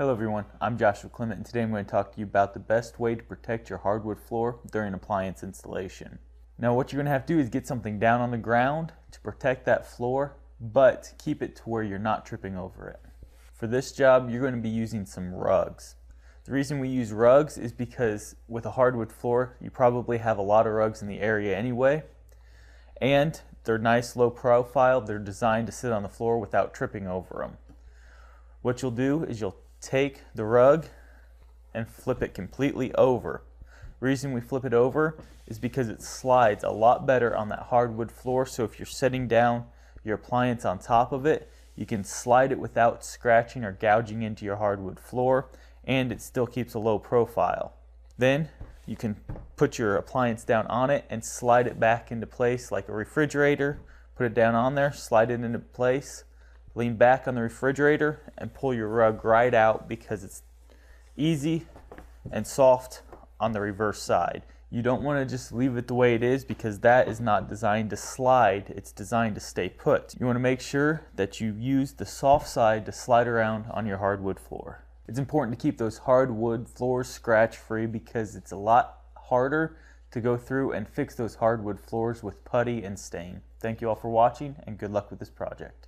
Hello everyone, I'm Joshua Clement and today I'm going to talk to you about the best way to protect your hardwood floor during appliance installation. Now what you're going to have to do is get something down on the ground to protect that floor, but keep it to where you're not tripping over it. For this job you're going to be using some rugs. The reason we use rugs is because with a hardwood floor you probably have a lot of rugs in the area anyway, and they're nice low profile. They're designed to sit on the floor without tripping over them. What you'll do is you'll take the rug and flip it completely over. The reason we flip it over is because it slides a lot better on that hardwood floor, so if you're setting down your appliance on top of it, you can slide it without scratching or gouging into your hardwood floor, and it still keeps a low profile. Then you can put your appliance down on it and slide it back into place like a refrigerator. Put it down on there, slide it into place, lean back on the refrigerator and pull your rug right out because it's easy and soft on the reverse side. You don't want to just leave it the way it is because that is not designed to slide, it's designed to stay put. You want to make sure that you use the soft side to slide around on your hardwood floor. It's important to keep those hardwood floors scratch free because it's a lot harder to go through and fix those hardwood floors with putty and stain. Thank you all for watching and good luck with this project.